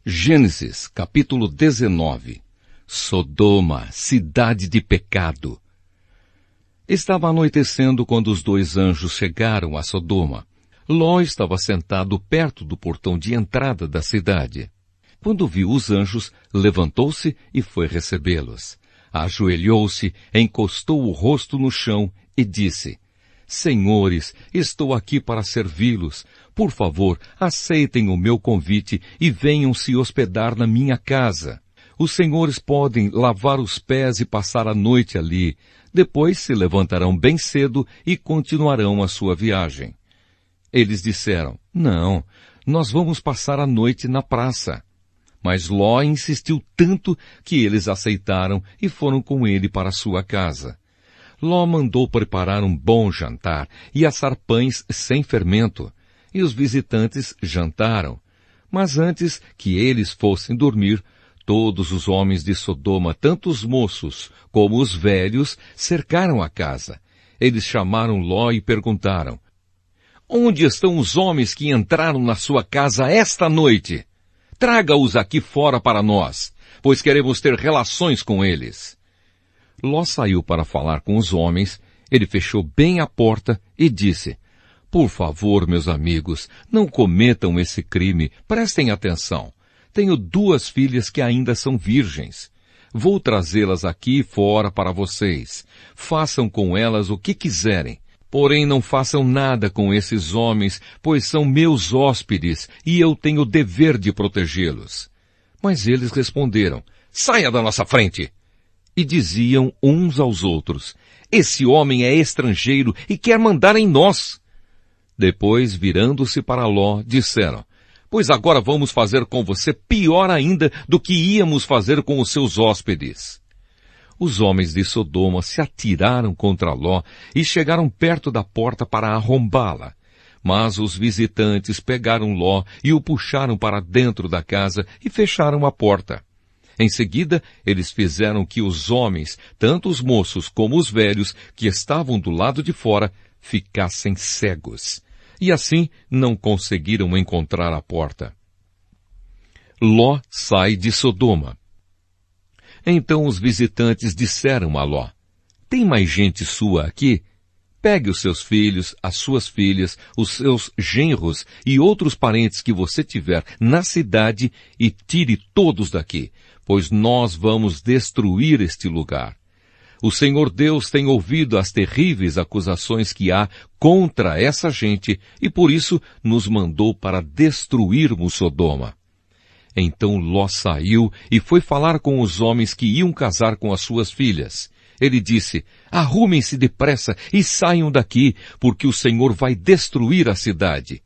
Gênesis, capítulo 19. Sodoma, cidade de pecado. Estava anoitecendo quando os dois anjos chegaram a Sodoma. Ló estava sentado perto do portão de entrada da cidade. Quando viu os anjos, levantou-se e foi recebê-los. Ajoelhou-se, encostou o rosto no chão e disse: Senhores, estou aqui para servi-los. Por favor, aceitem o meu convite e venham se hospedar na minha casa. Os senhores podem lavar os pés e passar a noite ali. Depois se levantarão bem cedo e continuarão a sua viagem. Eles disseram: Não, nós vamos passar a noite na praça. Mas Ló insistiu tanto que eles aceitaram e foram com ele para sua casa. Ló mandou preparar um bom jantar e assar pães sem fermento. E os visitantes jantaram. Mas antes que eles fossem dormir, todos os homens de Sodoma, tanto os moços como os velhos, cercaram a casa. Eles chamaram Ló e perguntaram: Onde estão os homens que entraram na sua casa esta noite? Traga-os aqui fora para nós, pois queremos ter relações com eles. Ló saiu para falar com os homens. Ele fechou bem a porta e disse: Por favor, meus amigos, não cometam esse crime. Prestem atenção. Tenho 2 filhas que ainda são virgens. Vou trazê-las aqui fora para vocês. Façam com elas o que quiserem. Porém, não façam nada com esses homens, pois são meus hóspedes e eu tenho o dever de protegê-los. Mas eles responderam: Saia da nossa frente! E diziam uns aos outros: Esse homem é estrangeiro e quer mandar em nós. Depois, virando-se para Ló, disseram: Pois agora vamos fazer com você pior ainda do que íamos fazer com os seus hóspedes. Os homens de Sodoma se atiraram contra Ló e chegaram perto da porta para arrombá-la. Mas os visitantes pegaram Ló e o puxaram para dentro da casa e fecharam a porta. Em seguida, eles fizeram que os homens, tanto os moços como os velhos, que estavam do lado de fora, ficassem cegos. E assim não conseguiram encontrar a porta. Ló sai de Sodoma. Então os visitantes disseram a Ló: Tem mais gente sua aqui? Pegue os seus filhos, as suas filhas, os seus genros e outros parentes que você tiver na cidade e tire todos daqui, pois nós vamos destruir este lugar. O Senhor Deus tem ouvido as terríveis acusações que há contra essa gente e por isso nos mandou para destruirmos Sodoma. Então Ló saiu e foi falar com os homens que iam casar com as suas filhas. Ele disse: Arrumem-se depressa e saiam daqui, porque o Senhor vai destruir a cidade.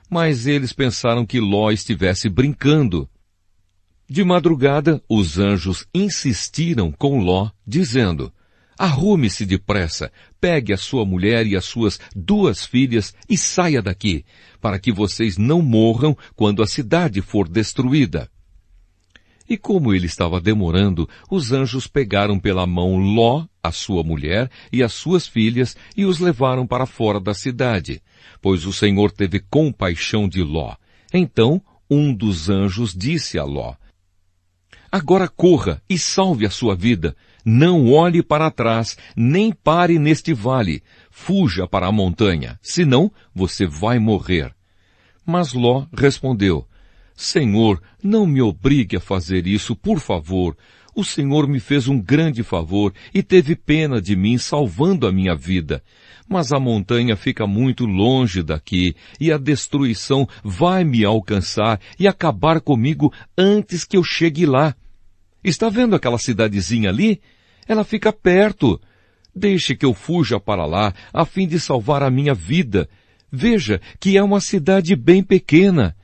Mas eles pensaram que Ló estivesse brincando. De madrugada, os anjos insistiram com Ló, dizendo: Arrume-se depressa, pegue a sua mulher e as suas 2 filhas e saia daqui, para que vocês não morram quando a cidade for destruída. E como ele estava demorando, os anjos pegaram pela mão Ló, a sua mulher e as suas filhas e os levaram para fora da cidade, pois o Senhor teve compaixão de Ló. Então um dos anjos disse a Ló: Agora corra e salve a sua vida. Não olhe para trás, nem pare neste vale. Fuja para a montanha, senão você vai morrer. Mas Ló respondeu: Senhor, não me obrigue a fazer isso, por favor. O Senhor me fez um grande favor e teve pena de mim, salvando a minha vida. Mas a montanha fica muito longe daqui e a destruição vai me alcançar e acabar comigo antes que eu chegue lá. Está vendo aquela cidadezinha ali? Ela fica perto. Deixe que eu fuja para lá, a fim de salvar a minha vida. Veja que é uma cidade bem pequena.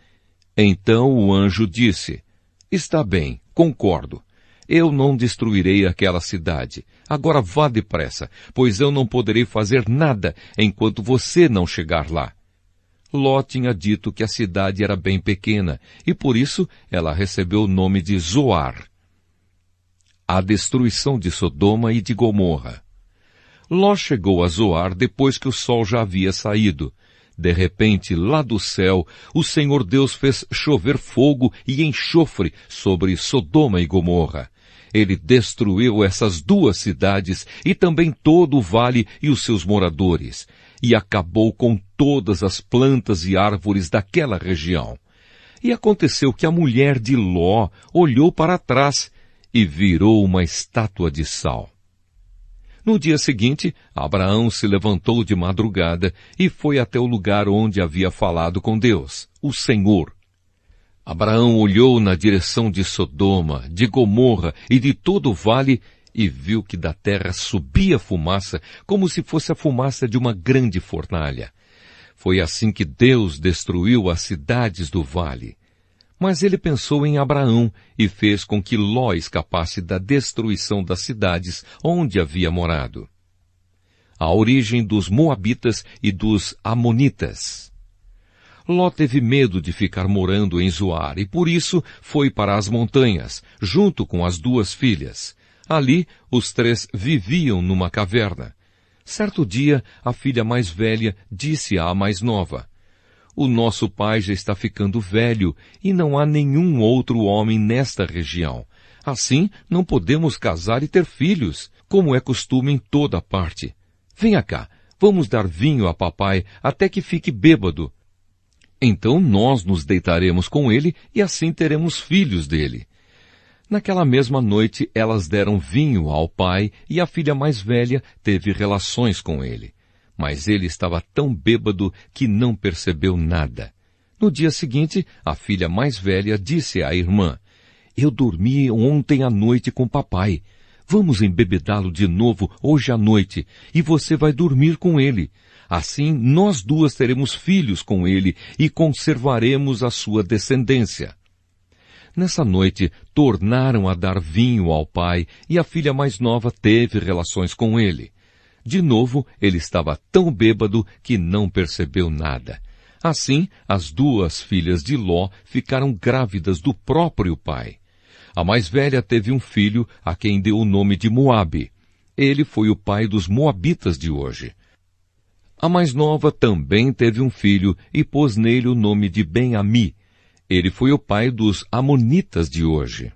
Então o anjo disse: Está bem, concordo. Eu não destruirei aquela cidade. Agora vá depressa, pois eu não poderei fazer nada enquanto você não chegar lá. Ló tinha dito que a cidade era bem pequena, e por isso ela recebeu o nome de Zoar. A destruição de Sodoma e de Gomorra. Ló chegou a Zoar depois que o sol já havia saído. De repente, lá do céu, o Senhor Deus fez chover fogo e enxofre sobre Sodoma e Gomorra. Ele destruiu essas duas cidades e também todo o vale e os seus moradores, e acabou com todas as plantas e árvores daquela região. E aconteceu que a mulher de Ló olhou para trás e virou uma estátua de sal. No dia seguinte, Abraão se levantou de madrugada e foi até o lugar onde havia falado com Deus, o Senhor. Abraão olhou na direção de Sodoma, de Gomorra e de todo o vale e viu que da terra subia fumaça, como se fosse a fumaça de uma grande fornalha. Foi assim que Deus destruiu as cidades do vale. Mas ele pensou em Abraão e fez com que Ló escapasse da destruição das cidades onde havia morado. A origem dos Moabitas e dos Amonitas. Ló teve medo de ficar morando em Zoar e por isso foi para as montanhas, junto com as duas filhas. Ali, os três viviam numa caverna. Certo dia, a filha mais velha disse à mais nova: "O nosso pai já está ficando velho e não há nenhum outro homem nesta região. Assim, não podemos casar e ter filhos, como é costume em toda parte. Venha cá, vamos dar vinho a papai até que fique bêbado. Então nós nos deitaremos com ele e assim teremos filhos dele." Naquela mesma noite, elas deram vinho ao pai e a filha mais velha teve relações com ele. Mas ele estava tão bêbado que não percebeu nada. No dia seguinte, a filha mais velha disse à irmã: "Eu dormi ontem à noite com papai. Vamos embebedá-lo de novo hoje à noite, e você vai dormir com ele. Assim, nós duas teremos filhos com ele e conservaremos a sua descendência." Nessa noite, tornaram a dar vinho ao pai e a filha mais nova teve relações com ele. De novo, ele estava tão bêbado que não percebeu nada. Assim, as duas filhas de Ló ficaram grávidas do próprio pai. A mais velha teve um filho a quem deu o nome de Moabe. Ele foi o pai dos Moabitas de hoje. A mais nova também teve um filho e pôs nele o nome de Ben-Ami. Ele foi o pai dos Amonitas de hoje.